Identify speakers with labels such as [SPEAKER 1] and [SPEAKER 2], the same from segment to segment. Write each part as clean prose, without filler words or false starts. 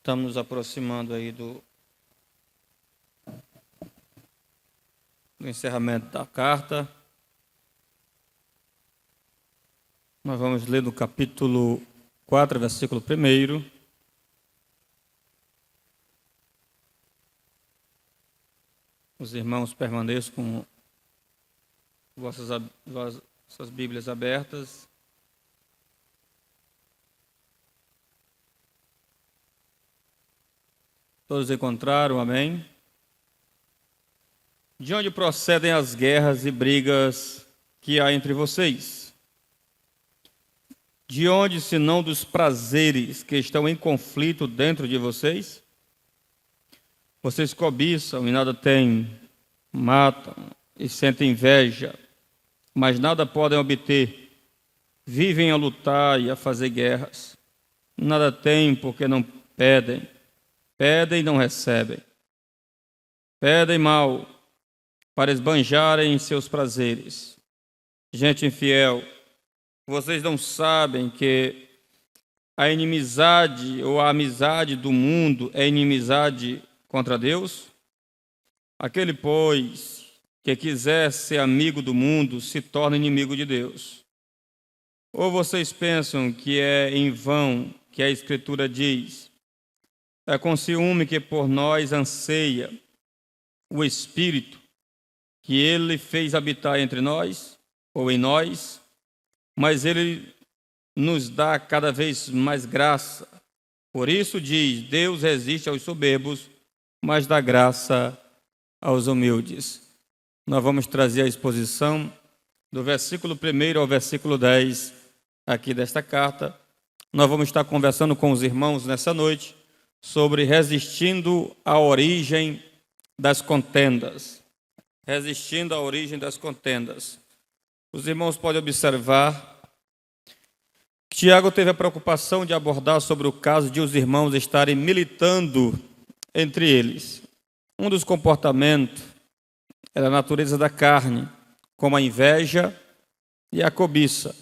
[SPEAKER 1] Estamos nos aproximando aí do encerramento da carta. Nós vamos ler no capítulo 4, versículo 1. Os irmãos permaneçam com vossas Bíblias abertas. Todos encontraram, amém? De onde procedem as guerras e brigas que há entre vocês? De onde, senão dos prazeres que estão em conflito dentro de vocês? Vocês cobiçam e nada têm, matam e sentem inveja, mas nada podem obter. Vivem a lutar e a fazer guerras. Nada têm porque não pedem. Pedem e não recebem. Pedem mal para esbanjarem seus prazeres. Gente infiel, vocês não sabem que a inimizade ou a amizade do mundo é inimizade contra Deus? Aquele, pois, que quiser ser amigo do mundo, se torna inimigo de Deus. Ou vocês pensam que é em vão que a Escritura diz: é com ciúme que por nós anseia o Espírito que Ele fez habitar entre nós, ou em nós, mas Ele nos dá cada vez mais graça. Por isso diz: Deus resiste aos soberbos, mas dá graça aos humildes. Nós vamos trazer a exposição do versículo 1 ao versículo 10 aqui desta carta. Nós vamos estar conversando com os irmãos nessa noite sobre resistindo à origem das contendas. Resistindo à origem das contendas. Os irmãos podem observar que Tiago teve a preocupação de abordar sobre o caso de os irmãos estarem militando entre eles. Um dos comportamentos é da natureza da carne, como a inveja e a cobiça.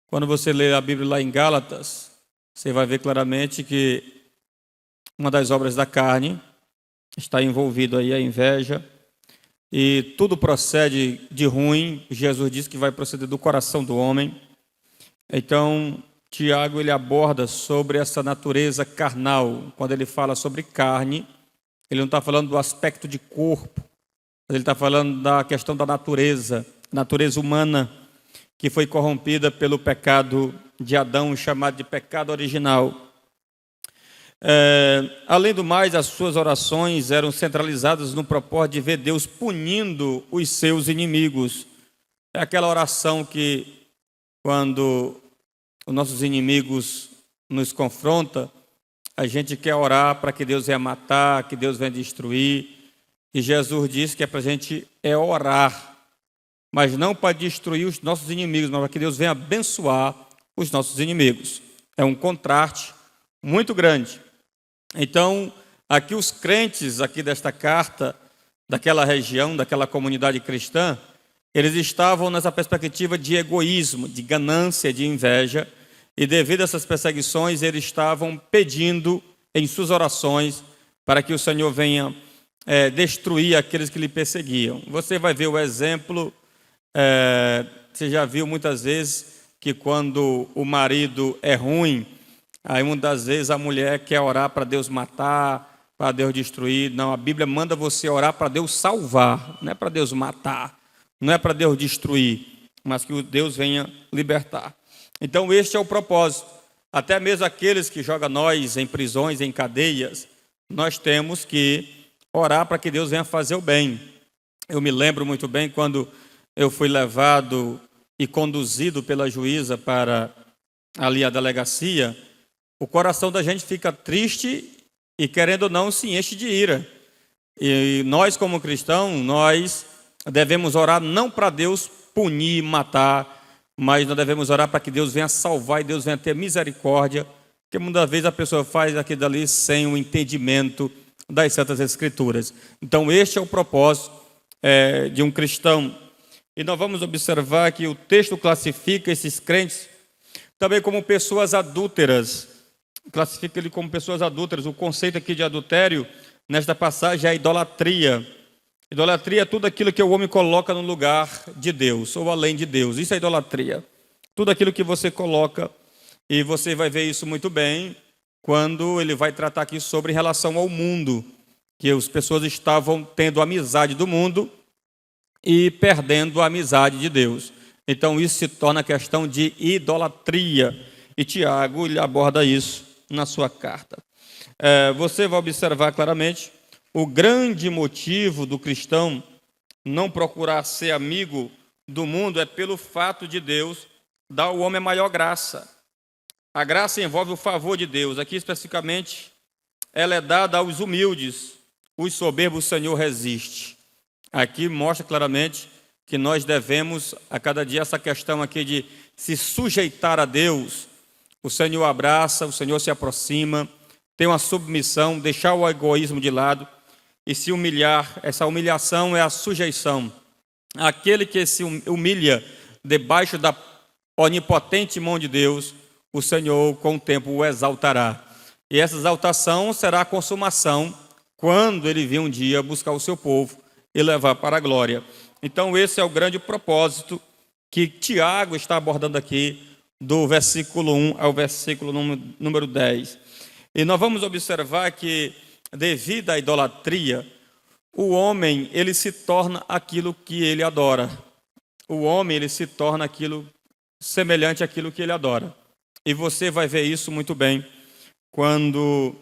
[SPEAKER 1] Quando você lê a Bíblia lá em Gálatas, você vai ver claramente que uma das obras da carne está envolvido aí a inveja, e tudo procede de ruim. Jesus disse que vai proceder do coração do homem. Então, Tiago ele aborda sobre essa natureza carnal. Quando ele fala sobre carne, ele não está falando do aspecto de corpo, mas ele está falando da questão da natureza humana, que foi corrompida pelo pecado de Adão, chamado de pecado original. Além do mais, as suas orações eram centralizadas no propósito de ver Deus punindo os seus inimigos. É aquela oração que, quando os nossos inimigos nos confrontam, a gente quer orar para que Deus venha matar, que Deus venha destruir. E Jesus disse que é para a gente orar, mas não para destruir os nossos inimigos, mas para que Deus venha abençoar os nossos inimigos. É um contraste muito grande. Então, aqui os crentes aqui desta carta, daquela região, daquela comunidade cristã, eles estavam nessa perspectiva de egoísmo, de ganância, de inveja, e devido a essas perseguições, eles estavam pedindo em suas orações para que o Senhor venha destruir aqueles que lhe perseguiam. Você vai ver o exemplo, você já viu muitas vezes que quando o marido é ruim, aí muitas vezes a mulher quer orar para Deus matar, para Deus destruir. Não, a Bíblia manda você orar para Deus salvar, não é para Deus matar, não é para Deus destruir, mas que o Deus venha libertar. Então este é o propósito. Até mesmo aqueles que jogam nós em prisões, em cadeias, nós temos que orar para que Deus venha fazer o bem. Eu me lembro muito bem quando eu fui levado e conduzido pela juíza para ali a delegacia. O coração da gente fica triste e, querendo ou não, se enche de ira. E nós, como cristãos, nós devemos orar não para Deus punir, matar, mas nós devemos orar para que Deus venha salvar e Deus venha ter misericórdia, porque muitas vezes a pessoa faz aquilo dali sem o entendimento das Santas Escrituras. Então, este é o propósito de um cristão. E nós vamos observar que o texto classifica esses crentes também como pessoas adúlteras. classifica ele como pessoas adúlteras. O conceito aqui de adultério, nesta passagem, é a idolatria. Idolatria é tudo aquilo que o homem coloca no lugar de Deus, ou além de Deus. Isso é idolatria. Tudo aquilo que você coloca, e você vai ver isso muito bem quando ele vai tratar aqui sobre relação ao mundo, que as pessoas estavam tendo amizade do mundo e perdendo a amizade de Deus. Então isso se torna questão de idolatria. E Tiago ele aborda isso na sua carta. Você vai observar claramente o grande motivo do cristão não procurar ser amigo do mundo é pelo fato de Deus dar ao homem a maior graça. A graça envolve o favor de Deus. Aqui especificamente, ela é dada aos humildes. Os soberbos o Senhor resiste. Aqui mostra claramente que nós devemos a cada dia essa questão aqui de se sujeitar a Deus. O Senhor abraça, o Senhor se aproxima, tem uma submissão, deixar o egoísmo de lado e se humilhar. Essa humilhação é a sujeição. Aquele que se humilha debaixo da onipotente mão de Deus, o Senhor com o tempo o exaltará. E essa exaltação será a consumação quando ele vir um dia buscar o seu povo e levar para a glória. Então esse é o grande propósito que Tiago está abordando aqui, do versículo 1 ao versículo número 10. E nós vamos observar que, devido à idolatria, o homem ele se torna aquilo que ele adora. O homem ele se torna aquilo semelhante àquilo que ele adora. E você vai ver isso muito bem quando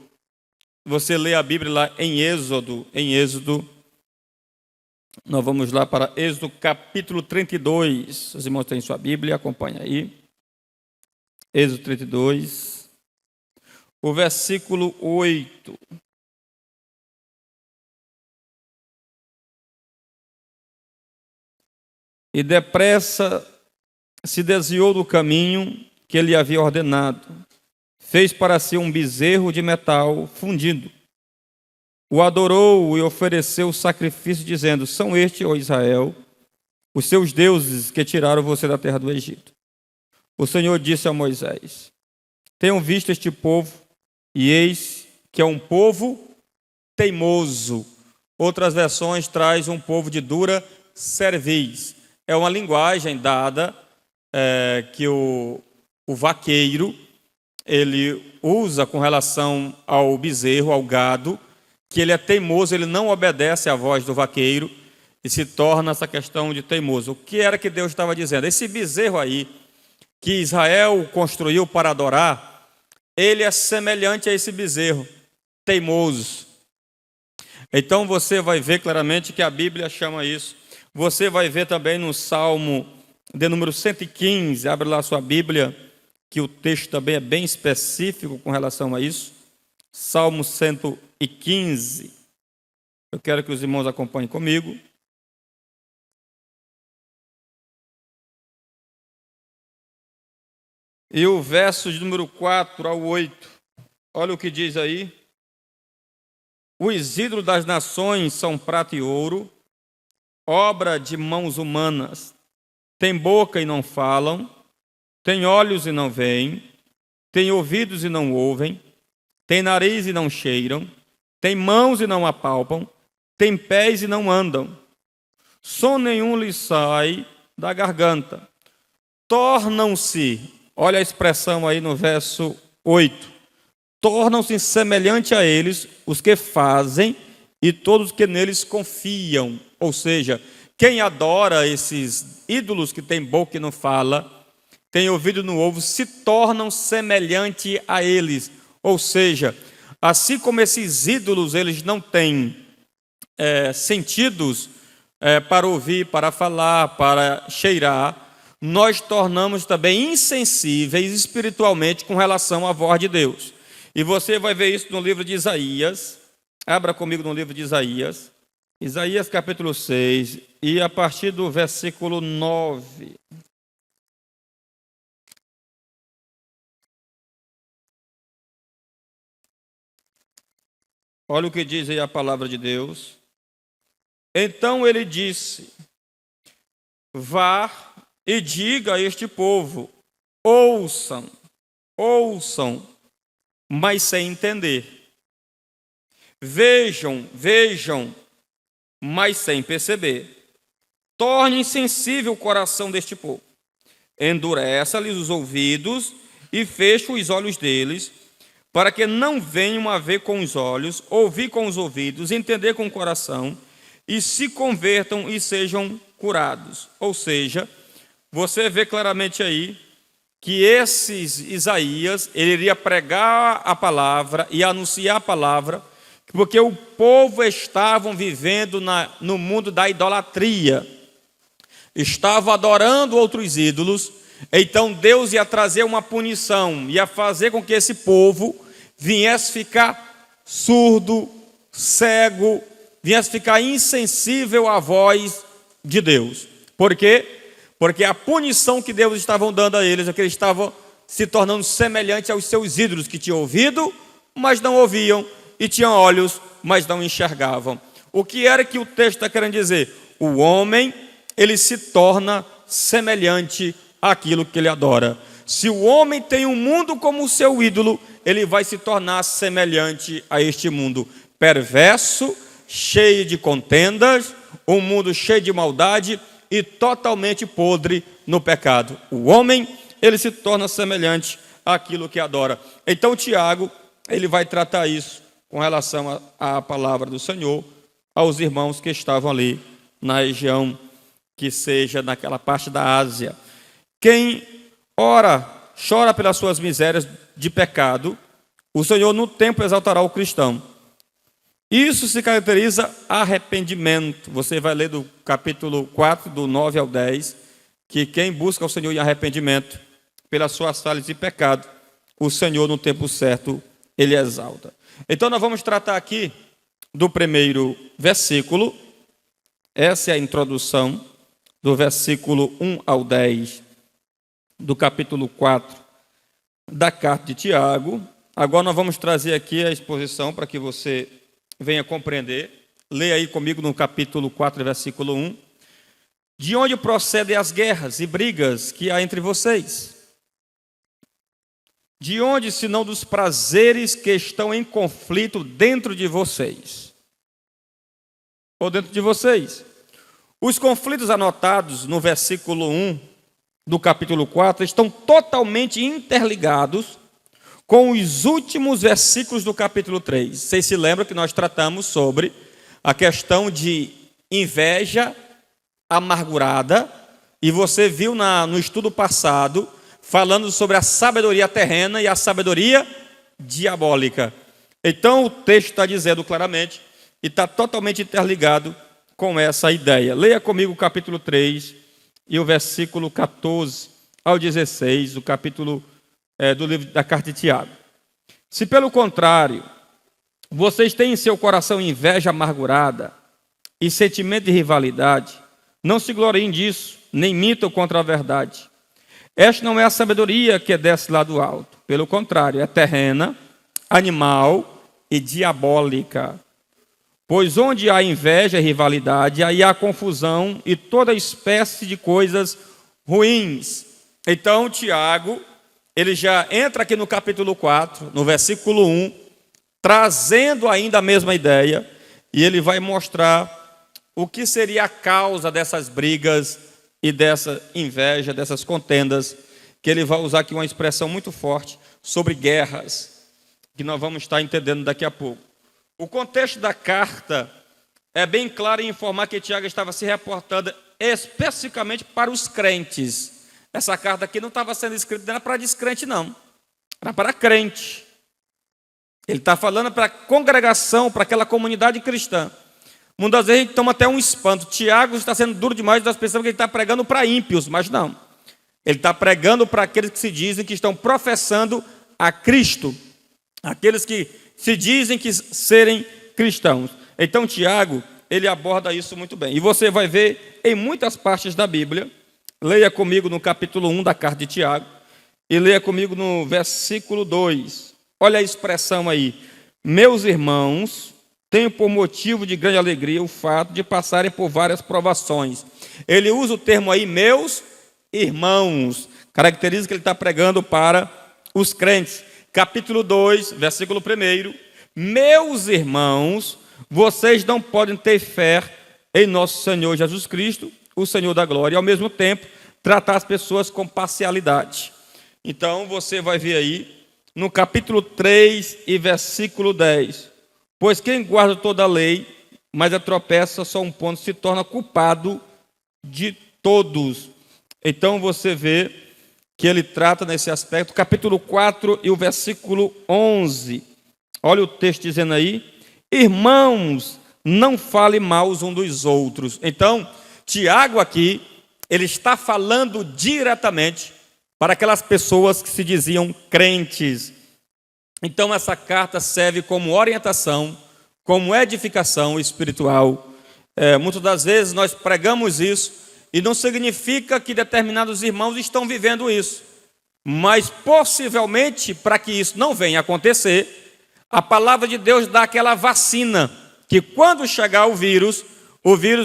[SPEAKER 1] você lê a Bíblia lá em Êxodo. Nós vamos lá para Êxodo capítulo 32. Os irmãos têm sua Bíblia, acompanha aí. Êxodo 32, o versículo 8. E depressa se desviou do caminho que ele havia ordenado. Fez para si um bezerro de metal fundido. O adorou e ofereceu sacrifício, dizendo: são estes, ó Israel, os seus deuses que tiraram você da terra do Egito. O Senhor disse a Moisés: tenham visto este povo, e eis que é um povo teimoso. Outras versões traz um povo de dura cerviz. É uma linguagem dada que o vaqueiro ele usa com relação ao bezerro, ao gado, que ele é teimoso, ele não obedece à voz do vaqueiro e se torna essa questão de teimoso. O que era que Deus estava dizendo? Esse bezerro aí, que Israel construiu para adorar, ele é semelhante a esse bezerro, teimoso. Então você vai ver claramente que a Bíblia chama isso. Você vai ver também no Salmo de número 115, abre lá a sua Bíblia, que o texto também é bem específico com relação a isso. Salmo 115. Eu quero que os irmãos acompanhem comigo. E o verso de número 4 ao 8, olha o que diz aí. Os ídolos das nações são prata e ouro, obra de mãos humanas. Tem boca e não falam, tem olhos e não veem, tem ouvidos e não ouvem, tem nariz e não cheiram, tem mãos e não apalpam, tem pés e não andam. Som nenhum lhes sai da garganta. Tornam-se, olha a expressão aí no verso 8, tornam-se semelhante a eles os que fazem e todos que neles confiam. Ou seja, quem adora esses ídolos que tem boca e não fala, tem ouvido e não ouve, se tornam semelhante a eles. Ou seja, assim como esses ídolos eles não têm sentidos para ouvir, para falar, para cheirar, nós tornamos também insensíveis espiritualmente com relação à voz de Deus. E você vai ver isso no livro de Isaías. Abra comigo no livro de Isaías. Isaías capítulo 6, e a partir do versículo 9. Olha o que diz aí a palavra de Deus. Então ele disse: vá e diga a este povo, ouçam, mas sem entender. Vejam, mas sem perceber. Torne insensível o coração deste povo. Endureça-lhes os ouvidos e feche os olhos deles, para que não venham a ver com os olhos, ouvir com os ouvidos, entender com o coração, e se convertam e sejam curados. Ou seja, você vê claramente aí que Isaías, ele iria pregar a palavra e anunciar a palavra, porque o povo estava vivendo no mundo da idolatria, estava adorando outros ídolos. Então Deus ia trazer uma punição, ia fazer com que esse povo viesse ficar surdo, cego, viesse ficar insensível à voz de Deus. Por quê? Porque a punição que Deus estava dando a eles é que eles estavam se tornando semelhantes aos seus ídolos, que tinham ouvido, mas não ouviam, e tinham olhos, mas não enxergavam. O que era que o texto está querendo dizer? O homem, ele se torna semelhante àquilo que ele adora. Se o homem tem um mundo como o seu ídolo, ele vai se tornar semelhante a este mundo perverso, cheio de contendas, um mundo cheio de maldade e totalmente podre no pecado. O homem, ele se torna semelhante àquilo que adora. Então Tiago, ele vai tratar isso com relação à palavra do Senhor aos irmãos que estavam ali na região, que seja naquela parte da Ásia. Quem ora, chora pelas suas misérias de pecado, o Senhor no tempo exaltará o cristão. Isso se caracteriza arrependimento. Você vai ler do capítulo 4, do 9 ao 10, que quem busca o Senhor em arrependimento pelas suas falhas de pecado, o Senhor no tempo certo, ele exalta. Então nós vamos tratar aqui do primeiro versículo. Essa é a introdução do versículo 1 ao 10 do capítulo 4 da carta de Tiago. Agora nós vamos trazer aqui a exposição para que você venha compreender. Leia aí comigo no capítulo 4, versículo 1. De onde procedem as guerras e brigas que há entre vocês? De onde, senão dos prazeres que estão em conflito dentro de vocês? Ou dentro de vocês? Os conflitos anotados no versículo 1 do capítulo 4 estão totalmente interligados com os últimos versículos do capítulo 3. Vocês se lembram que nós tratamos sobre a questão de inveja amargurada, e você viu no estudo passado, falando sobre a sabedoria terrena e a sabedoria diabólica. Então o texto está dizendo claramente, e está totalmente interligado com essa ideia. Leia comigo o capítulo 3 e o versículo 14 ao 16, do capítulo do livro da carta de Tiago. Se pelo contrário, vocês têm em seu coração inveja amargurada e sentimento de rivalidade, não se gloriem disso, nem mintam contra a verdade. Esta não é a sabedoria que desce lá do alto. Pelo contrário, é terrena, animal e diabólica. Pois onde há inveja e rivalidade, aí há confusão e toda espécie de coisas ruins. Então, Tiago, ele já entra aqui no capítulo 4, no versículo 1, trazendo ainda a mesma ideia, e ele vai mostrar o que seria a causa dessas brigas e dessa inveja, dessas contendas, que ele vai usar aqui uma expressão muito forte sobre guerras, que nós vamos estar entendendo daqui a pouco. O contexto da carta é bem claro em informar que Tiago estava se reportando especificamente para os crentes. Essa carta aqui não estava sendo escrita, não era para descrente, não. Era para crente. Ele está falando para a congregação, para aquela comunidade cristã. Muitas vezes a gente toma até um espanto. Tiago está sendo duro demais, nós pensamos que ele está pregando para ímpios, mas não. Ele está pregando para aqueles que se dizem que estão professando a Cristo. Aqueles que se dizem que serem cristãos. Então Tiago, ele aborda isso muito bem. E você vai ver em muitas partes da Bíblia. Leia comigo no capítulo 1 da carta de Tiago. E leia comigo no versículo 2. Olha a expressão aí. Meus irmãos, tenho por motivo de grande alegria o fato de passarem por várias provações. Ele usa o termo aí, meus irmãos. Caracteriza que ele está pregando para os crentes. capítulo 2, versículo 1. Meus irmãos, vocês não podem ter fé em nosso Senhor Jesus Cristo, o Senhor da glória, e ao mesmo tempo tratar as pessoas com parcialidade. Então você vai ver aí no capítulo 3 e versículo 10. Pois quem guarda toda a lei, mas a tropeça só um ponto, se torna culpado de todos. Então você vê que ele trata nesse aspecto, capítulo 4 e o versículo 11. Olha o texto dizendo aí: irmãos, não falem mal uns dos outros. Então, Tiago aqui, ele está falando diretamente para aquelas pessoas que se diziam crentes. Então, essa carta serve como orientação, como edificação espiritual. Muitas das vezes nós pregamos isso, e não significa que determinados irmãos estão vivendo isso. Mas, possivelmente, para que isso não venha a acontecer, a palavra de Deus dá aquela vacina, que quando chegar o vírus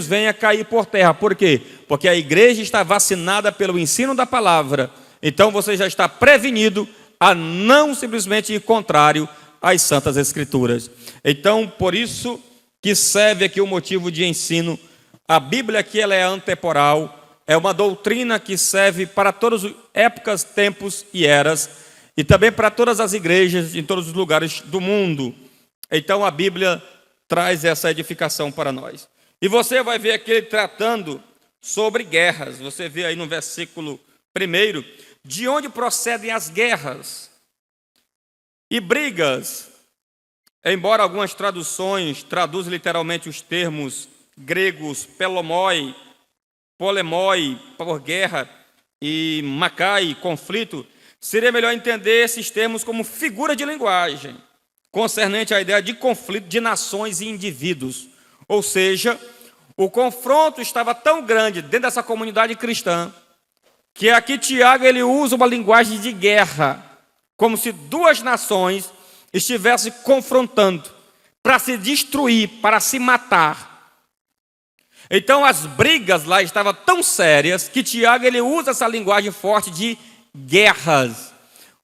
[SPEAKER 1] venha cair por terra. Por quê? Porque a igreja está vacinada pelo ensino da palavra. Então você já está prevenido a não simplesmente ir contrário às Santas Escrituras. Então, por isso que serve aqui o motivo de ensino. A Bíblia aqui ela é antemporal, é uma doutrina que serve para todas as épocas, tempos e eras, e também para todas as igrejas em todos os lugares do mundo. Então a Bíblia traz essa edificação para nós. E você vai ver aqui ele tratando sobre guerras. Você vê aí no versículo 1, de onde procedem as guerras e brigas. Embora algumas traduções traduzem literalmente os termos gregos pelomoi, polemoi, por guerra, e macai, conflito, seria melhor entender esses termos como figura de linguagem, concernente à ideia de conflito de nações e indivíduos. Ou seja, o confronto estava tão grande dentro dessa comunidade cristã, que aqui Tiago ele usa uma linguagem de guerra, como se duas nações estivessem confrontando, para se destruir, para se matar. Então as brigas lá estavam tão sérias que Tiago ele usa essa linguagem forte de guerras.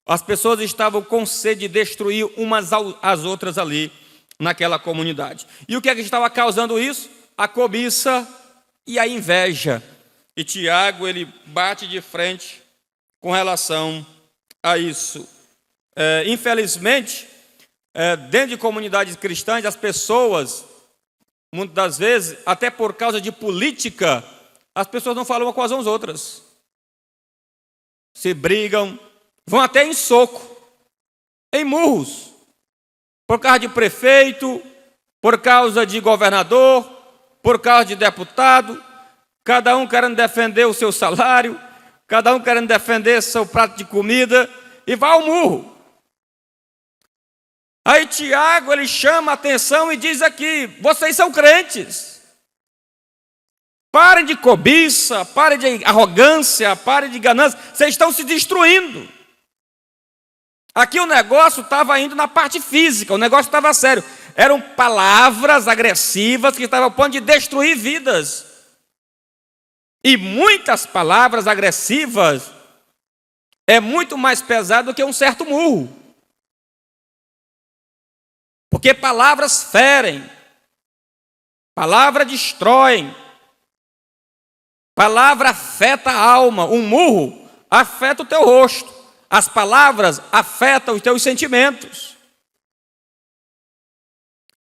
[SPEAKER 1] As pessoas estavam com sede de destruir umas às outras ali naquela comunidade. E o que é que estava causando isso? A cobiça e a inveja. E Tiago ele bate de frente com relação a isso. Infelizmente, dentro de comunidades cristãs, as pessoas, muitas das vezes, até por causa de política, as pessoas não falam com as outras. Se brigam, vão até em soco, em murros, por causa de prefeito, por causa de governador, por causa de deputado, cada um querendo defender o seu salário, cada um querendo defender seu prato de comida, e vai ao murro. Aí Tiago ele chama a atenção e diz aqui: vocês são crentes. Parem de cobiça, parem de arrogância, parem de ganância. Vocês estão se destruindo. Aqui o negócio estava indo na parte física, o negócio estava sério. Eram palavras agressivas que estavam a ponto de destruir vidas. E muitas palavras agressivas é muito mais pesado do que um certo murro. Porque palavras ferem, palavra destroem, palavra afeta a alma, um murro afeta o teu rosto, as palavras afetam os teus sentimentos.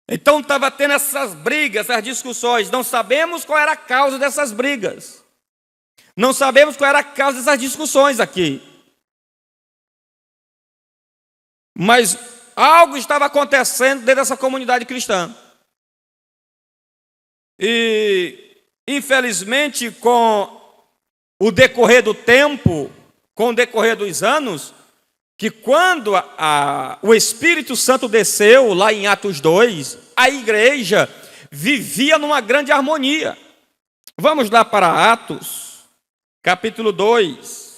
[SPEAKER 1] Então estava tendo essas brigas, essas discussões, não sabemos qual era a causa dessas brigas, não sabemos qual era a causa dessas discussões aqui, mas algo estava acontecendo dentro dessa comunidade cristã. E, infelizmente, com o decorrer do tempo, com o decorrer dos anos, que quando o Espírito Santo desceu, lá em Atos 2, a igreja vivia numa grande harmonia. Vamos lá para Atos, capítulo 2.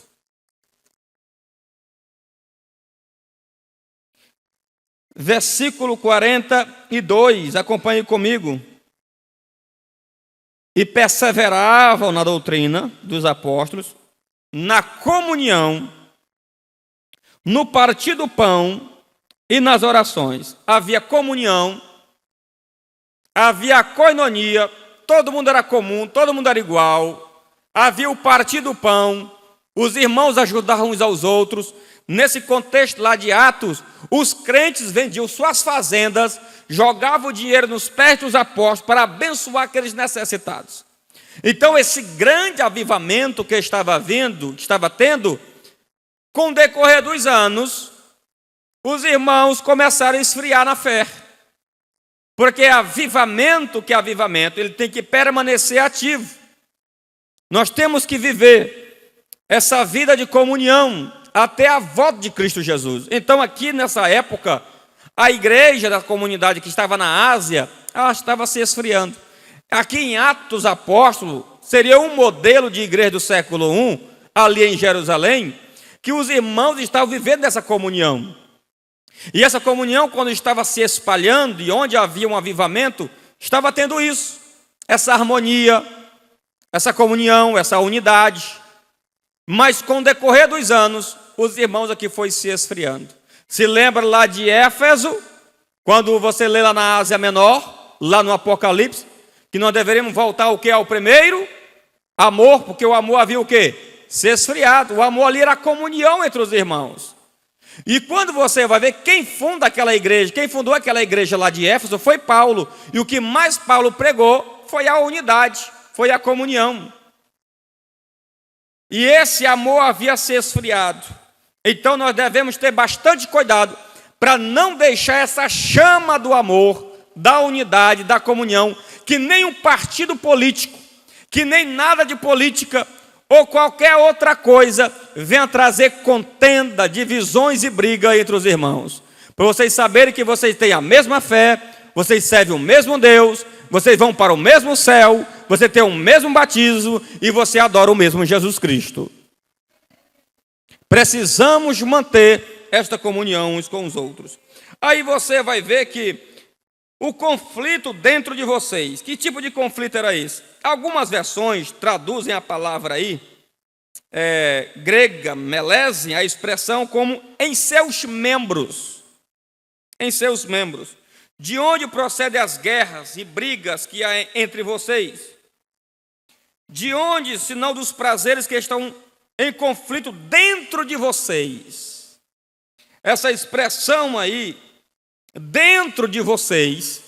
[SPEAKER 1] Versículo 42, acompanhe comigo. E perseveravam na doutrina dos apóstolos, na comunhão, No partir do pão e nas orações havia comunhão, havia koinonia, todo mundo era comum, todo mundo era igual, havia o partir do pão, os irmãos ajudavam uns aos outros. Nesse contexto lá de Atos, os crentes vendiam suas fazendas, jogavam o dinheiro nos pés dos apóstolos para abençoar aqueles necessitados. Então esse grande avivamento que estava tendo, com o decorrer dos anos, os irmãos começaram a esfriar na fé. Porque avivamento, ele tem que permanecer ativo. Nós temos que viver essa vida de comunhão até a volta de Cristo Jesus. Então aqui nessa época, a igreja da comunidade que estava na Ásia, ela estava se esfriando. Aqui em Atos dos Apóstolos, seria um modelo de igreja do século I, ali em Jerusalém, que os irmãos estavam vivendo essa comunhão. E essa comunhão, quando estava se espalhando, e onde havia um avivamento, estava tendo isso, essa harmonia, essa comunhão, essa unidade. Mas com o decorrer dos anos, os irmãos aqui foi se esfriando. Se lembra lá de Éfeso, quando você lê lá na Ásia Menor, lá no Apocalipse, que nós deveríamos voltar o que? Ao primeiro amor, porque o amor havia o quê? Se esfriado. O amor ali era a comunhão entre os irmãos. E quando você vai ver quem fundou aquela igreja lá de Éfeso foi Paulo. E o que mais Paulo pregou foi a unidade, foi a comunhão. E esse amor havia se esfriado. Então nós devemos ter bastante cuidado para não deixar essa chama do amor, da unidade, da comunhão, que nem um partido político, que nem nada de política ou qualquer outra coisa venha trazer contenda, divisões e briga entre os irmãos. Para vocês saberem que vocês têm a mesma fé, vocês servem o mesmo Deus, vocês vão para o mesmo céu, você tem o mesmo batismo e você adora o mesmo Jesus Cristo. Precisamos manter esta comunhão uns com os outros. Aí você vai ver que o conflito dentro de vocês, que tipo de conflito era esse? Algumas versões traduzem a palavra aí, grega, melese, a expressão como em seus membros. Em seus membros. De onde procedem as guerras e brigas que há entre vocês? De onde, senão dos prazeres que estão em conflito dentro de vocês? Essa expressão aí, dentro de vocês,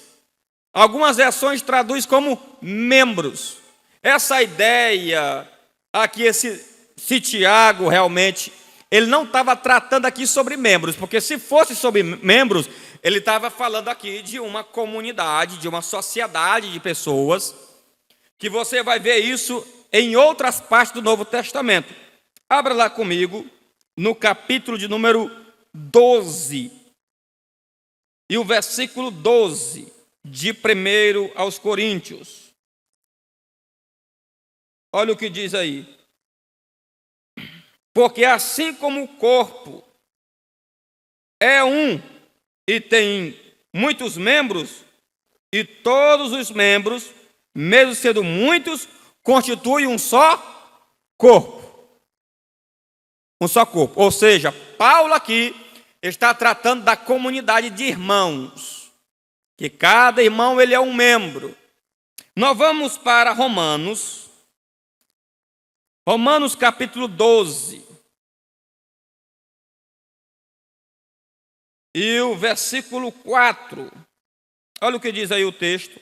[SPEAKER 1] algumas versões traduzem como membros. Essa ideia aqui, esse Tiago realmente, ele não estava tratando aqui sobre membros, porque se fosse sobre membros, ele estava falando aqui de uma comunidade, de uma sociedade de pessoas, que você vai ver isso em outras partes do Novo Testamento. Abra lá comigo, no capítulo de número 12, e o versículo 12, de 1 aos Coríntios. Olha o que diz aí. Porque assim como o corpo é um e tem muitos membros, e todos os membros, mesmo sendo muitos, constituem um só corpo. Um só corpo. Ou seja, Paulo aqui está tratando da comunidade de irmãos, que cada irmão ele é um membro. Nós vamos para Romanos capítulo 12. E o versículo 4. Olha o que diz aí o texto.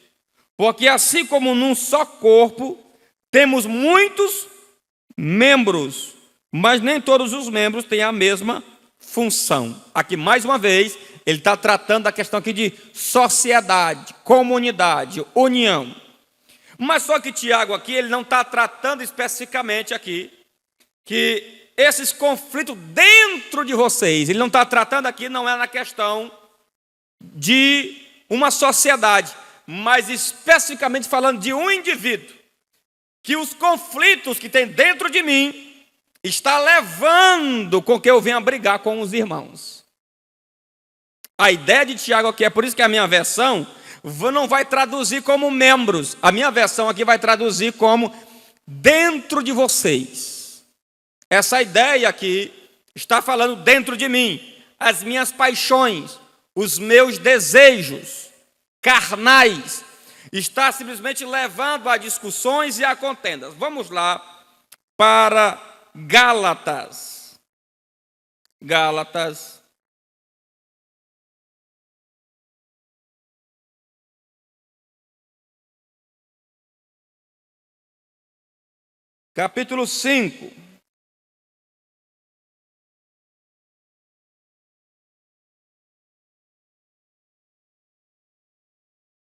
[SPEAKER 1] Porque assim como num só corpo temos muitos membros, mas nem todos os membros têm a mesma função. Aqui, mais uma vez, ele está tratando da questão aqui de sociedade, comunidade, união. Mas só que Tiago aqui, ele não está tratando especificamente aqui que esses conflitos dentro de vocês, ele não está tratando aqui, não é na questão de uma sociedade, mas especificamente falando de um indivíduo, que os conflitos que tem dentro de mim está levando com que eu venha brigar com os irmãos. A ideia de Tiago aqui, é por isso que a minha versão não vai traduzir como membros, a minha versão aqui vai traduzir como dentro de vocês. Essa ideia aqui Está falando dentro de mim, as minhas paixões, os meus desejos carnais, está simplesmente levando a discussões e a contendas. Vamos lá para Gálatas. Gálatas. Capítulo 5.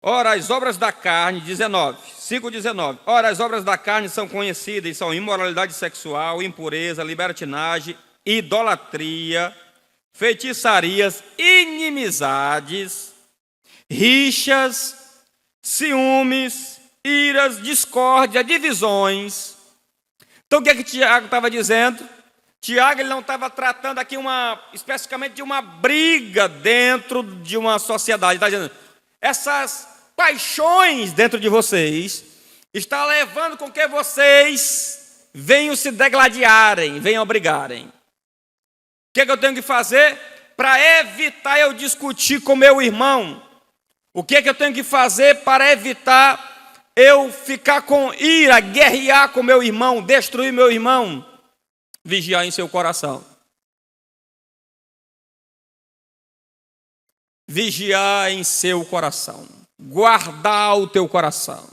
[SPEAKER 1] Ora, as obras da carne, 5:19. Ora, as obras da carne são conhecidas e são imoralidade sexual, impureza, libertinagem, idolatria, feitiçarias, inimizades, rixas, ciúmes, iras, discórdia, divisões. Então o que Tiago estava dizendo? Tiago ele não estava tratando aqui especificamente de uma briga dentro de uma sociedade. Ele está dizendo, essas paixões dentro de vocês está levando com que vocês venham se degladiarem, venham brigarem. O que eu tenho que fazer para evitar eu discutir com meu irmão? O que eu tenho que fazer para evitar eu ficar com ira, guerrear com meu irmão, destruir meu irmão? Vigiar em seu coração. Vigiar em seu coração. Guardar o teu coração.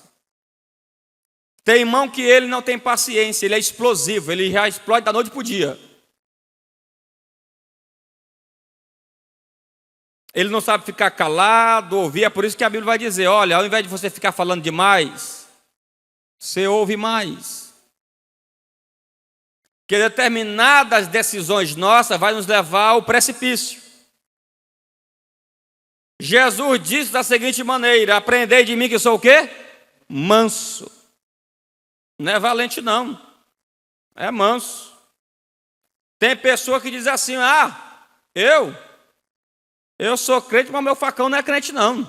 [SPEAKER 1] Tem irmão que ele não tem paciência, ele é explosivo, ele já explode da noite para o dia. Ele não sabe ficar calado, ouvir, é por isso que a Bíblia vai dizer, olha, ao invés de você ficar falando demais, você ouve mais. Que determinadas decisões nossas vai nos levar ao precipício. Jesus disse da seguinte maneira, aprendei de mim que sou o quê? Manso. Não é valente não, é manso. Tem pessoa que diz assim, eu sou crente, mas meu facão não é crente não.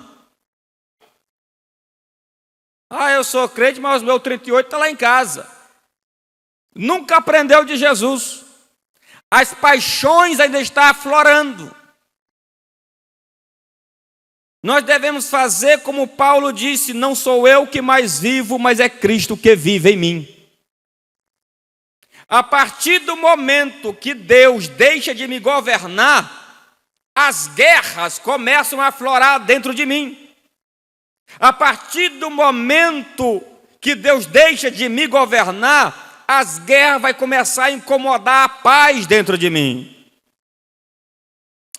[SPEAKER 1] Eu sou crente, mas o meu 38 está lá em casa. Nunca aprendeu de Jesus. As paixões ainda estão aflorando. Nós devemos fazer como Paulo disse, não sou eu que mais vivo, mas é Cristo que vive em mim. A partir do momento que Deus deixa de me governar, as guerras começam a aflorar dentro de mim. A partir do momento que Deus deixa de me governar, as guerras vão começar a incomodar a paz dentro de mim.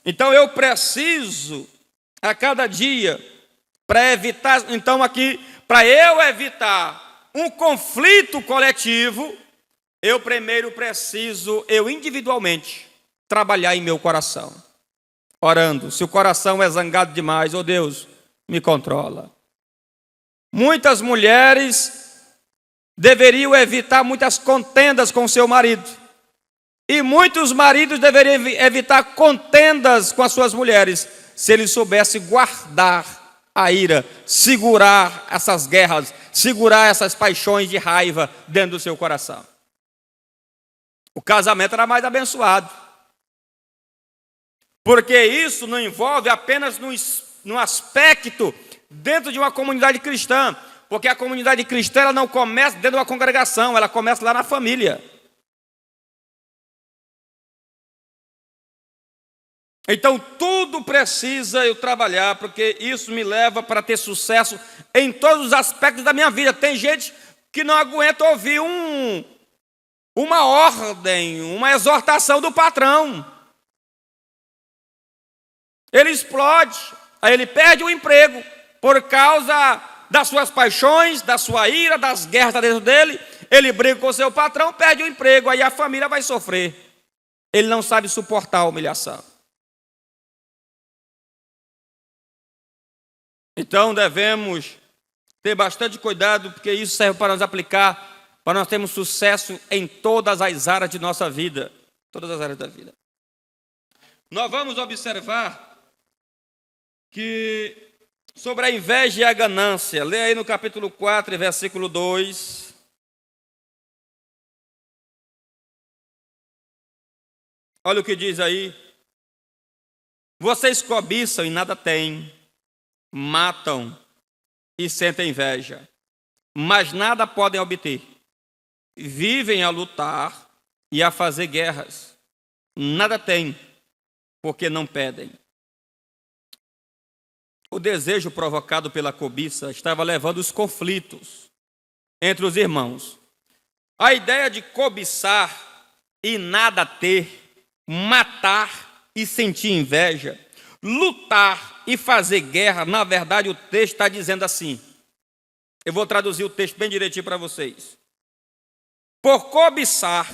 [SPEAKER 1] Então eu preciso a cada dia, para evitar, então aqui, para eu evitar um conflito coletivo, eu primeiro preciso, eu individualmente, trabalhar em meu coração, orando. Se o coração é zangado demais, Deus, me controla. Muitas mulheres deveriam evitar muitas contendas com seu marido, e muitos maridos deveriam evitar contendas com as suas mulheres, se ele soubesse guardar a ira, segurar essas guerras, segurar essas paixões de raiva dentro do seu coração. O casamento era mais abençoado. Porque isso não envolve apenas no aspecto dentro de uma comunidade cristã. Porque a comunidade cristã ela não começa dentro de uma congregação, ela começa lá na família. Então tudo precisa eu trabalhar, porque isso me leva para ter sucesso em todos os aspectos da minha vida. Tem gente que não aguenta ouvir uma ordem, uma exortação do patrão. Ele explode, aí ele perde o emprego por causa das suas paixões, da sua ira, das guerras dentro dele. Ele briga com o seu patrão, perde o emprego, aí a família vai sofrer. Ele não sabe suportar a humilhação. Então devemos ter bastante cuidado, porque isso serve para nos aplicar, para nós termos sucesso em todas as áreas de nossa vida. Todas as áreas da vida. Nós vamos observar que sobre a inveja e a ganância, lê aí no capítulo 4, versículo 2. Olha o que diz aí. Vocês cobiçam e nada têm, matam e sentem inveja, mas nada podem obter. Vivem a lutar e a fazer guerras. Nada têm, porque não pedem. O desejo provocado pela cobiça estava levando os conflitos entre os irmãos. A ideia de cobiçar e nada ter, matar e sentir inveja, lutar e fazer guerra, na verdade o texto está dizendo assim. Eu vou traduzir o texto bem direitinho para vocês. Por cobiçar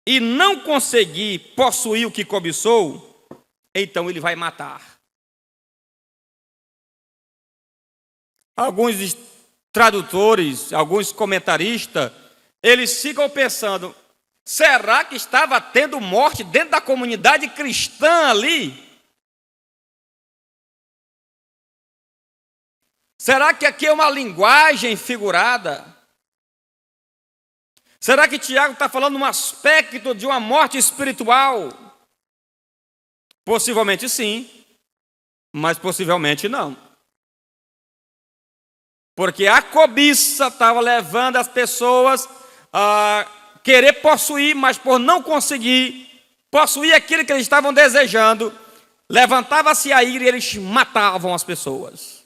[SPEAKER 1] e não conseguir possuir o que cobiçou, então ele vai matar. Alguns tradutores, alguns comentaristas, eles ficam pensando, será que estava tendo morte dentro da comunidade cristã ali? Será que aqui é uma linguagem figurada? Será que Tiago está falando um aspecto de uma morte espiritual? Possivelmente sim, mas possivelmente não. Porque a cobiça estava levando as pessoas a querer possuir, mas por não conseguir possuir aquilo que eles estavam desejando, levantava-se a ira e eles matavam as pessoas.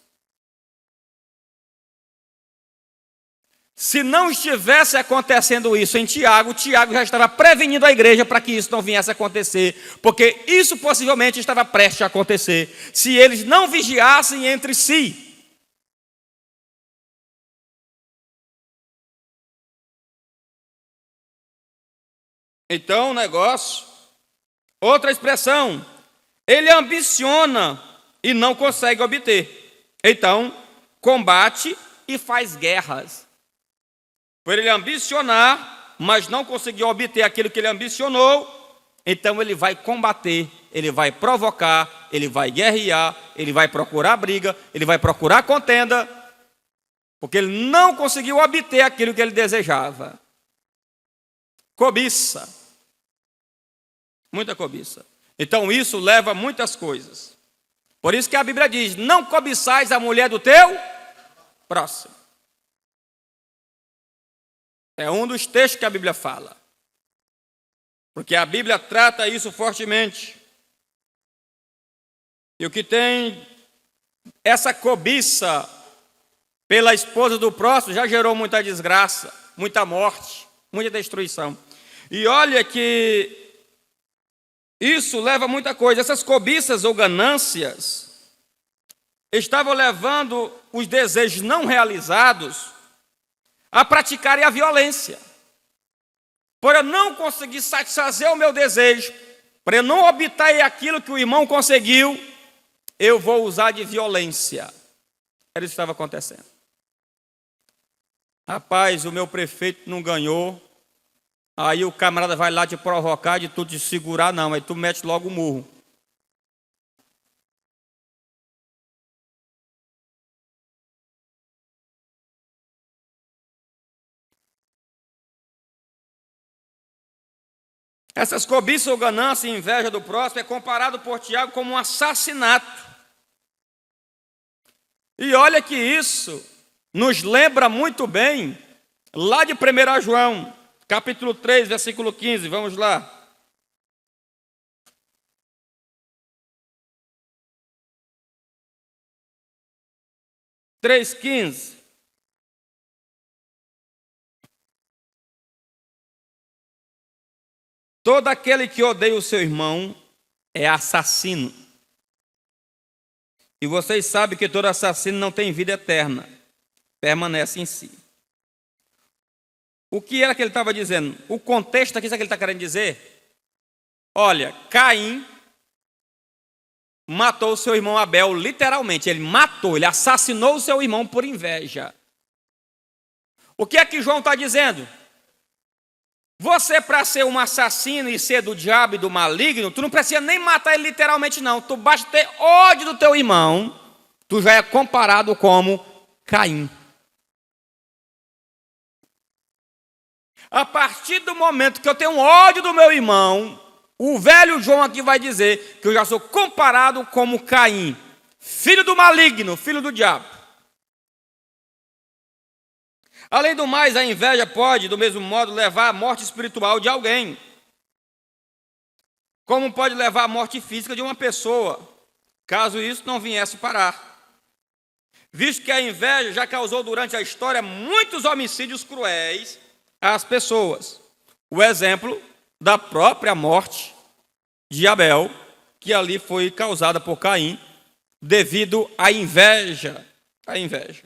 [SPEAKER 1] Se não estivesse acontecendo isso em Tiago, Tiago já estava prevenindo a igreja para que isso não viesse a acontecer, porque isso possivelmente estava prestes a acontecer, se eles não vigiassem entre si. Então, o negócio, outra expressão, ele ambiciona e não consegue obter. Então, combate e faz guerras. Por ele ambicionar, mas não conseguiu obter aquilo que ele ambicionou, então ele vai combater, ele vai provocar, ele vai guerrear, ele vai procurar briga, ele vai procurar contenda, porque ele não conseguiu obter aquilo que ele desejava. Cobiça. Muita cobiça. Então isso leva a muitas coisas. Por isso que a Bíblia diz, não cobiçais a mulher do teu próximo. É um dos textos que a Bíblia fala. Porque a Bíblia trata isso fortemente. E o que tem essa cobiça pela esposa do próximo já gerou muita desgraça, muita morte, muita destruição. E olha que isso leva a muita coisa. Essas cobiças ou ganâncias estavam levando os desejos não realizados a praticarem a violência. Por eu não conseguir satisfazer o meu desejo, para eu não obter aquilo que o irmão conseguiu, eu vou usar de violência. Era isso que estava acontecendo. Rapaz, o meu prefeito não ganhou, aí o camarada vai lá te provocar, de tu te segurar, não, aí tu mete logo o murro. Essas cobiças ou ganância e inveja do próximo é comparado por Tiago como um assassinato. E olha que isso nos lembra muito bem, lá de 1 João, capítulo 3, versículo 15, vamos lá. Três 15. Todo aquele que odeia o seu irmão é assassino. E vocês sabem que todo assassino não tem vida eterna, permanece em si. O que era que ele estava dizendo? O contexto aqui, sabe o que ele está querendo dizer? Olha, Caim matou o seu irmão Abel, literalmente. Ele matou, ele assassinou o seu irmão por inveja. O que é que João está dizendo? Você, para ser um assassino e ser do diabo e do maligno, tu não precisa nem matar ele literalmente, não. Tu basta ter ódio do teu irmão, tu já é comparado como Caim. A partir do momento que eu tenho ódio do meu irmão, O velho João aqui vai dizer que eu já sou comparado como Caim, filho do maligno, filho do diabo. Além do mais, a inveja pode, do mesmo modo, levar à morte espiritual de alguém, como pode levar à morte física de uma pessoa, caso isso não viesse parar. Visto que a inveja já causou durante a história muitos homicídios cruéis às pessoas. O exemplo da própria morte de Abel, que ali foi causada por Caim, devido à inveja. A inveja.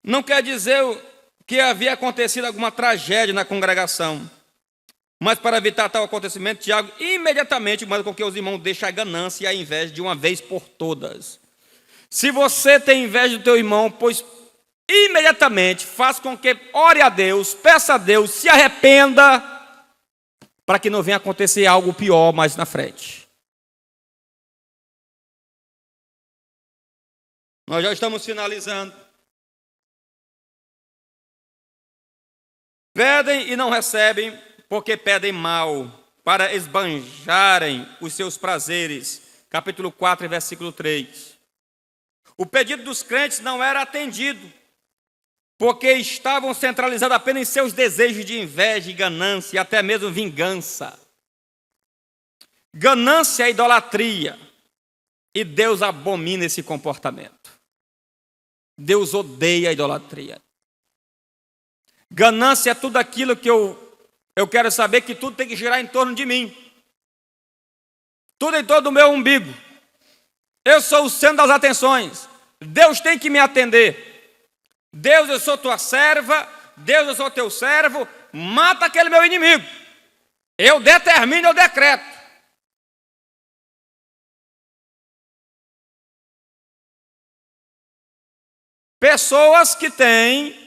[SPEAKER 1] Não quer dizer que havia acontecido alguma tragédia na congregação, mas para evitar tal acontecimento, Tiago imediatamente manda com que os irmãos deixem a ganância e a inveja de uma vez por todas. Se você tem inveja do teu irmão, pois imediatamente faça com que ore a Deus, peça a Deus, se arrependa, para que não venha acontecer algo pior mais na frente. Nós já estamos finalizando. Pedem e não recebem, porque pedem mal, para esbanjarem os seus prazeres. Capítulo 4, versículo 3. O pedido dos crentes não era atendido, porque estavam centralizados apenas em seus desejos de inveja e ganância, e até mesmo vingança. Ganância é idolatria, e Deus abomina esse comportamento. Deus odeia a idolatria. Ganância é tudo aquilo que eu quero saber que tudo tem que girar em torno de mim. Tudo em torno do meu umbigo. Eu sou o centro das atenções. Deus tem que me atender. Deus, eu sou tua serva. Deus, eu sou teu servo. Mata aquele meu inimigo. Eu determino, eu decreto. Pessoas que têm,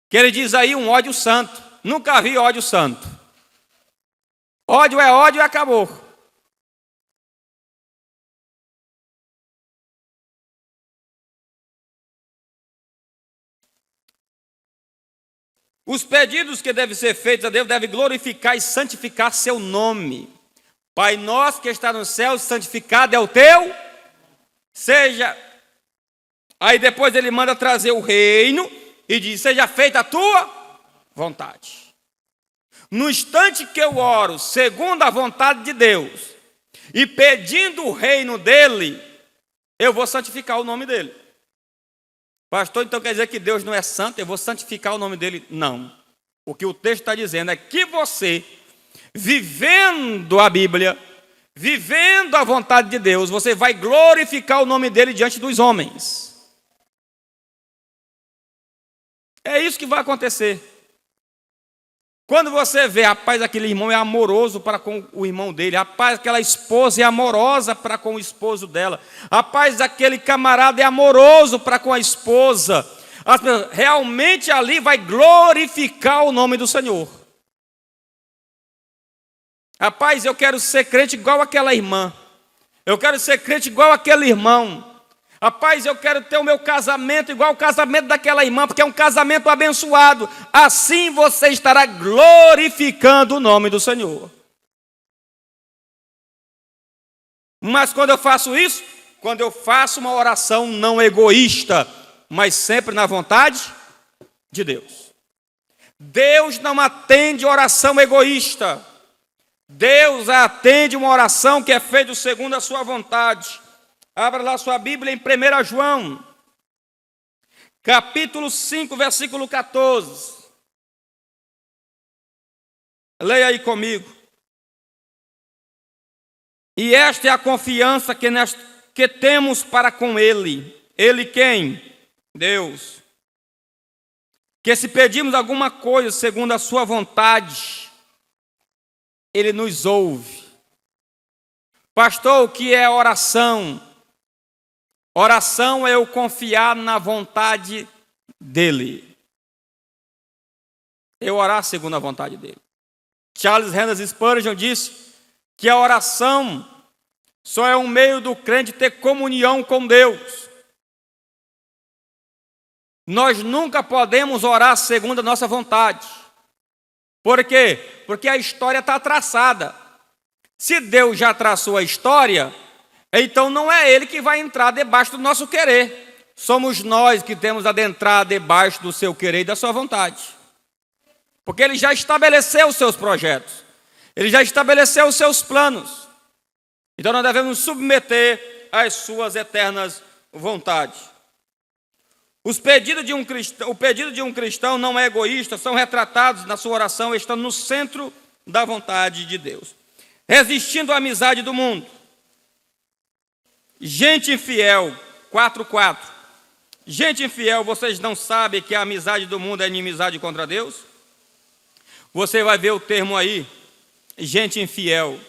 [SPEAKER 1] que ele diz aí, um ódio santo. Nunca vi ódio santo. Ódio é ódio e acabou. Os pedidos que devem ser feitos a Deus devem glorificar e santificar seu nome. Pai nosso que está no céu, santificado é o teu. Seja. Aí depois ele manda trazer o reino e diz, seja feita a tua vontade. No instante que eu oro segundo a vontade de Deus e pedindo o reino dele, eu vou santificar o nome dele. Pastor, então quer dizer que Deus não é santo, eu vou santificar o nome dele? Não. O que o texto está dizendo é que você, vivendo a Bíblia, vivendo a vontade de Deus, você vai glorificar o nome dele diante dos homens. É isso que vai acontecer. Quando você vê, rapaz, aquele irmão é amoroso para com o irmão dele, rapaz, aquela esposa é amorosa para com o esposo dela, rapaz, aquele camarada é amoroso para com a esposa, realmente ali vai glorificar o nome do Senhor. Rapaz, eu quero ser crente igual aquela irmã, eu quero ser crente igual aquele irmão. Rapaz, eu quero ter o meu casamento igual o casamento daquela irmã, porque é um casamento abençoado. Assim você estará glorificando o nome do Senhor. Mas quando eu faço isso, quando eu faço uma oração não egoísta, mas sempre na vontade de Deus. Deus não atende oração egoísta. Deus atende uma oração que é feita segundo a sua vontade. Abra lá sua Bíblia em 1 João, capítulo 5, versículo 14. Leia aí comigo. E esta é a confiança que temos para com Ele. Ele quem? Deus. Que se pedirmos alguma coisa segundo a sua vontade, Ele nos ouve. Pastor, o que é oração? Oração é eu confiar na vontade dEle. Eu orar segundo a vontade dEle. Charles Haddon Spurgeon disse que a oração só é um meio do crente ter comunhão com Deus. Nós nunca podemos orar segundo a nossa vontade, Por quê? Porque a história está traçada. Se Deus já traçou a história, então não é Ele que vai entrar debaixo do nosso querer. Somos nós que temos de adentrar debaixo do seu querer e da sua vontade. Porque Ele já estabeleceu os seus projetos. Ele já estabeleceu os seus planos. Então nós devemos submeter às suas eternas vontades. O pedido de um cristão não é egoísta, são retratados na sua oração, estando no centro da vontade de Deus. Resistindo à amizade do mundo. Gente infiel, 4:4. Gente infiel, vocês não sabem que a amizade do mundo é inimizade contra Deus? Você vai ver o termo aí, gente infiel.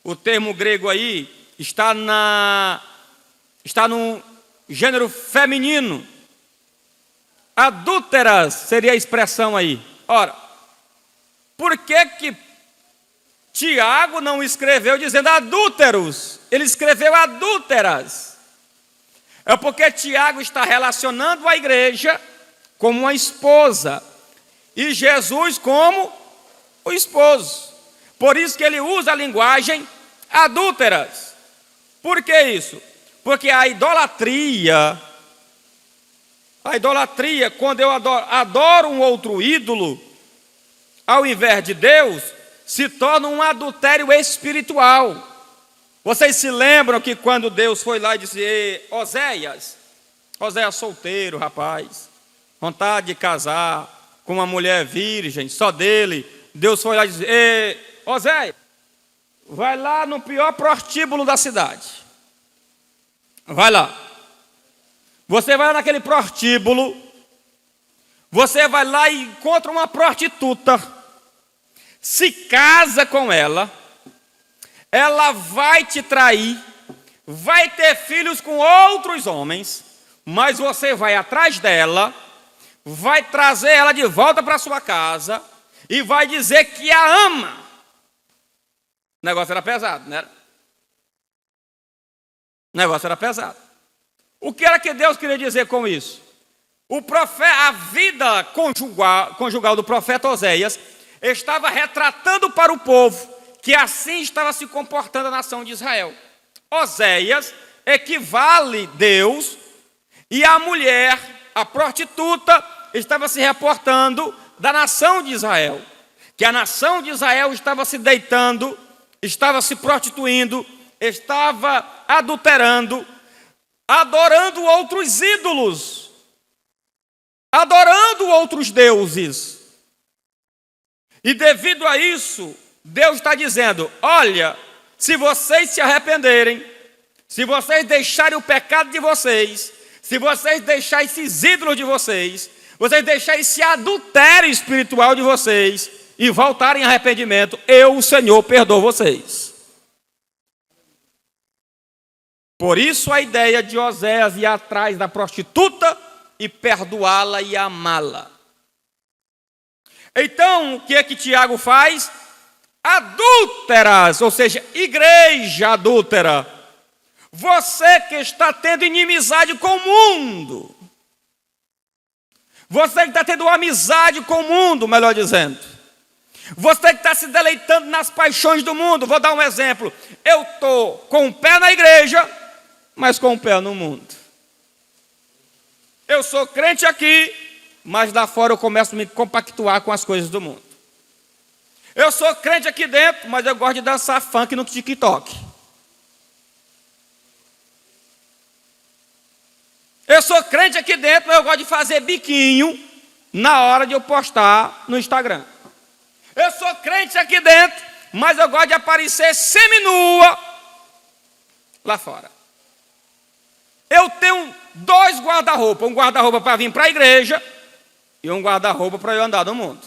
[SPEAKER 1] O termo grego aí está no gênero feminino. Adúlteras seria a expressão aí. Ora, por que Tiago não escreveu dizendo adúlteros? Ele escreveu adúlteras. É porque Tiago está relacionando a igreja como uma esposa e Jesus como o esposo. Por isso que ele usa a linguagem adúlteras. Por que isso? Porque a idolatria, quando eu adoro um outro ídolo, ao invés de Deus, se torna um adultério espiritual. Vocês se lembram que quando Deus foi lá e disse, Oséias solteiro, rapaz, vontade de casar com uma mulher virgem, só dele, Deus foi lá e disse, Oséias, vai lá no pior prostíbulo da cidade. Vai lá. Você vai lá naquele prostíbulo, você vai lá e encontra uma prostituta, se casa com ela, ela vai te trair, vai ter filhos com outros homens, mas você vai atrás dela, vai trazer ela de volta para sua casa e vai dizer que a ama. O negócio era pesado, né? O negócio era pesado. O que era que Deus queria dizer com isso? A vida conjugal do profeta Oséias estava retratando para o povo que assim estava se comportando a nação de Israel. Oséias equivale a Deus e a mulher, a prostituta, estava se reportando da nação de Israel. Que a nação de Israel estava se deitando, estava se prostituindo, estava adulterando, adorando outros ídolos, adorando outros deuses. E devido a isso, Deus está dizendo, olha, se vocês se arrependerem, se vocês deixarem o pecado de vocês, se vocês deixarem esses ídolos de vocês deixarem esse adultério espiritual de vocês e voltarem em arrependimento, eu, o Senhor, perdoo vocês. Por isso a ideia de Oséias ir atrás da prostituta e perdoá-la e amá-la. Então, o que é que Tiago faz? Adúlteras, ou seja, igreja adúltera. Você que está tendo inimizade com o mundo. Você que está tendo amizade com o mundo, melhor dizendo. Você que está se deleitando nas paixões do mundo. Vou dar um exemplo. Eu estou com um pé na igreja, mas com um pé no mundo. Eu sou crente aqui, mas lá fora eu começo a me compactuar com as coisas do mundo. Eu sou crente aqui dentro, mas eu gosto de dançar funk no TikTok. Eu sou crente aqui dentro, mas eu gosto de fazer biquinho na hora de eu postar no Instagram. Eu sou crente aqui dentro, mas eu gosto de aparecer seminua lá fora. Eu tenho 2 guarda-roupa, um guarda-roupa para vir para a igreja e um guarda-roupa para eu andar no mundo.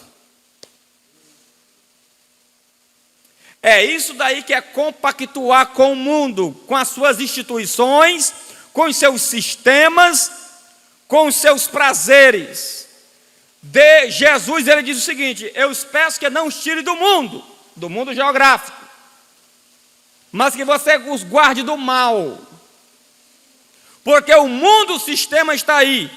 [SPEAKER 1] É isso daí que é compactuar com o mundo, com as suas instituições, com os seus sistemas, com os seus prazeres. Jesus, ele diz o seguinte, eu peço que não os tire do mundo geográfico, mas que você os guarde do mal. Porque o mundo, o sistema está aí.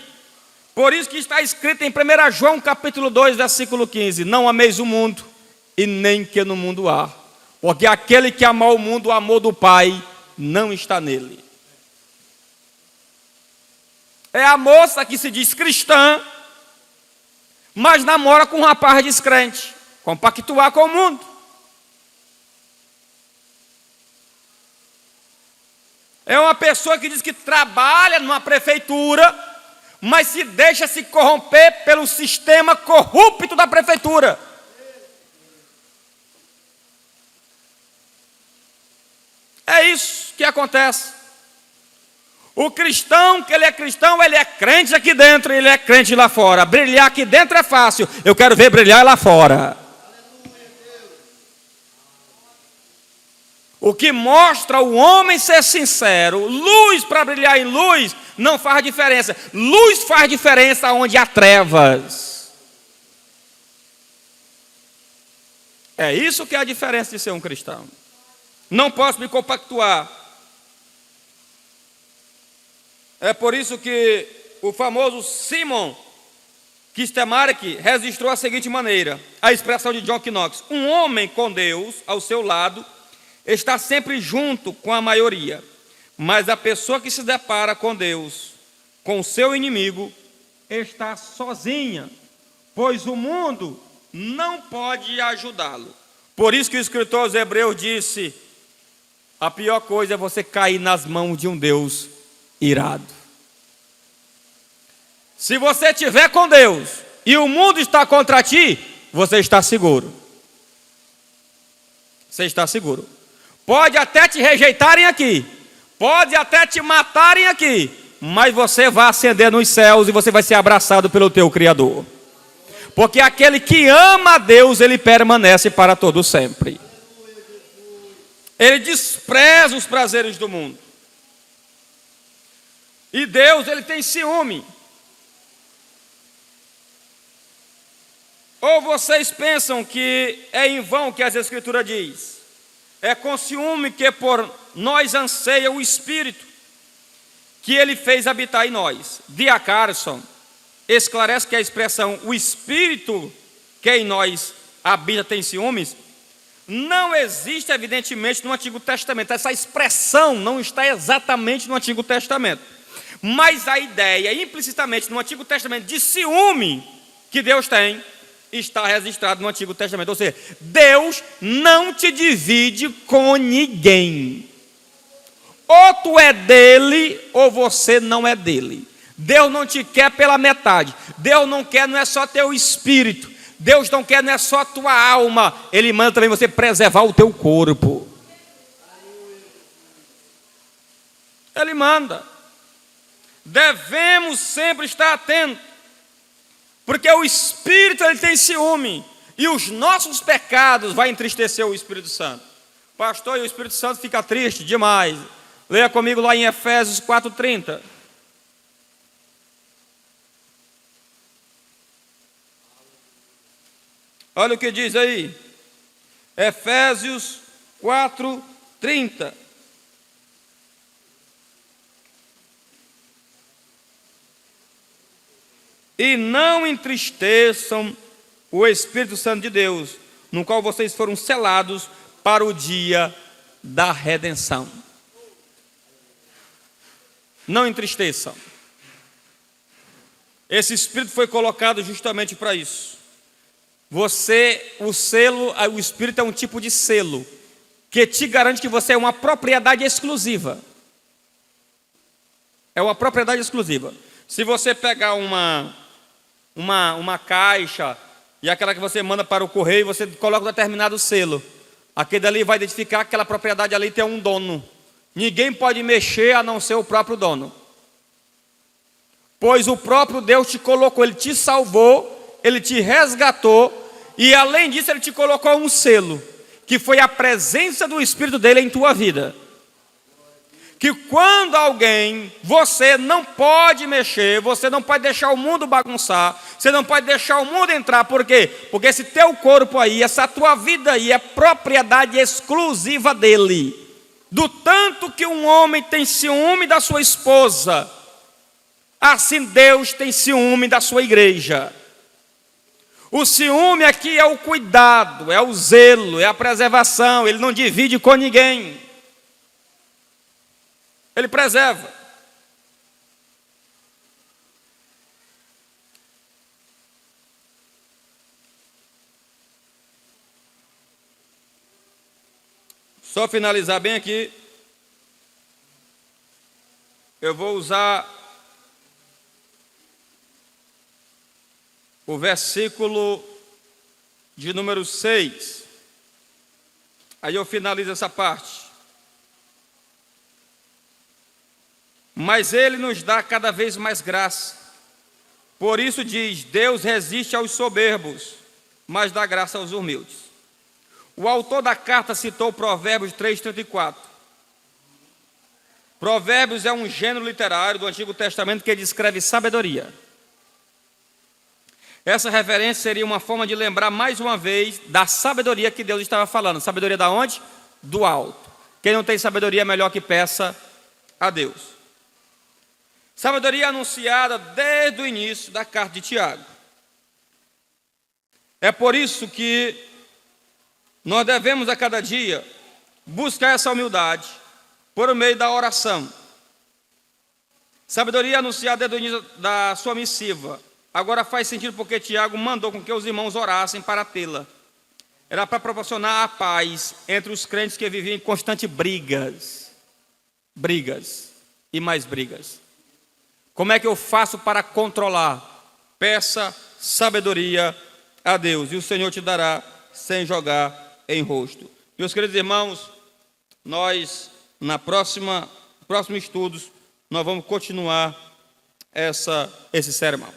[SPEAKER 1] Por isso que está escrito em 1 João capítulo 2, versículo 15: não ameis o mundo, e nem que no mundo há. Porque aquele que ama o mundo, o amor do Pai não está nele. É a moça que se diz cristã, mas namora com um rapaz descrente, compactuar com o mundo. É uma pessoa que diz que trabalha numa prefeitura, mas se deixa se corromper pelo sistema corrupto da prefeitura. É isso que acontece. O cristão, que ele é cristão, ele é crente aqui dentro, ele é crente lá fora. Brilhar aqui dentro é fácil, eu quero ver brilhar lá fora. O que mostra o homem ser sincero, luz para brilhar em luz, não faz diferença. Luz faz diferença onde há trevas. É isso que é a diferença de ser um cristão. Não posso me compactuar. É por isso que o famoso Simon Kistemarik registrou a seguinte maneira, a expressão de John Knox: um homem com Deus ao seu lado está sempre junto com a maioria, mas a pessoa que se depara com Deus, com o seu inimigo, está sozinha, pois o mundo não pode ajudá-lo. Por isso que o escritor aos Hebreus disse: a pior coisa é você cair nas mãos de um Deus irado. Se você estiver com Deus e o mundo está contra ti, você está seguro. Você está seguro. Pode até te rejeitarem aqui, pode até te matarem aqui, mas você vai ascender nos céus e você vai ser abraçado pelo teu Criador. Porque aquele que ama a Deus, ele permanece para todo sempre. Ele despreza os prazeres do mundo. E Deus, ele tem ciúme. Ou vocês pensam que é em vão que as Escrituras diz? É com ciúme que por nós anseia o Espírito, que ele fez habitar em nós. D.A. Carson esclarece que a expressão o Espírito que em nós habita tem ciúmes não existe evidentemente no Antigo Testamento. Essa expressão não está exatamente no Antigo Testamento, mas a ideia implicitamente no Antigo Testamento de ciúme que Deus tem está registrado no Antigo Testamento. Ou seja, Deus não te divide com ninguém. Ou tu é dele ou você não é dele. Deus não te quer pela metade. Deus não quer, não é só teu espírito. Deus não quer, não é só tua alma. Ele manda também você preservar o teu corpo. Ele manda. Devemos sempre estar atentos, porque o Espírito ele tem ciúme, e os nossos pecados vai entristecer o Espírito Santo. Pastor, e o Espírito Santo fica triste demais. Leia comigo lá em Efésios 4:30. Olha o que diz aí. Efésios 4:30. E não entristeçam o Espírito Santo de Deus, no qual vocês foram selados para o dia da redenção. Não entristeçam. Esse Espírito foi colocado justamente para isso. O Espírito é um tipo de selo que te garante que você é uma propriedade exclusiva. É uma propriedade exclusiva. Se você pegar uma caixa e aquela que você manda para o correio, você coloca um determinado selo, aquele ali vai identificar que aquela propriedade ali tem um dono. Ninguém pode mexer a não ser o próprio dono, pois o próprio Deus te colocou, ele te salvou, ele te resgatou, e além disso ele te colocou um selo, que foi a presença do Espírito dele em tua vida. Que quando alguém, você não pode mexer, você não pode deixar o mundo bagunçar, você não pode deixar o mundo entrar. Por quê? Porque esse teu corpo aí, essa tua vida aí é propriedade exclusiva dele. Do tanto que um homem tem ciúme da sua esposa, Assim Deus tem ciúme da sua igreja. O ciúme aqui é o cuidado, é o zelo, é a preservação. Ele não divide com ninguém. Ele preserva. Só finalizar bem aqui. Eu vou usar o versículo de número 6. Aí eu finalizo essa parte. Mas Ele nos dá cada vez mais graça. Por isso diz, Deus resiste aos soberbos, mas dá graça aos humildes. O autor da carta citou Provérbios 3,34. Provérbios é um gênero literário do Antigo Testamento que descreve sabedoria. Essa referência seria uma forma de lembrar mais uma vez da sabedoria que Deus estava falando. Sabedoria da onde? Do alto. Quem não tem sabedoria é melhor que peça a Deus. Sabedoria anunciada desde o início da carta de Tiago. É por isso que nós devemos a cada dia buscar essa humildade por meio da oração. Sabedoria anunciada desde o início da sua missiva. Agora faz sentido porque Tiago mandou com que os irmãos orassem para tê-la. Era para proporcionar a paz entre os crentes que viviam em constantes brigas. Brigas e mais brigas. Como é que eu faço para controlar? Peça sabedoria a Deus e o Senhor te dará sem jogar em rosto. Meus queridos irmãos, nós próximos estudos, nós vamos continuar esse sermão.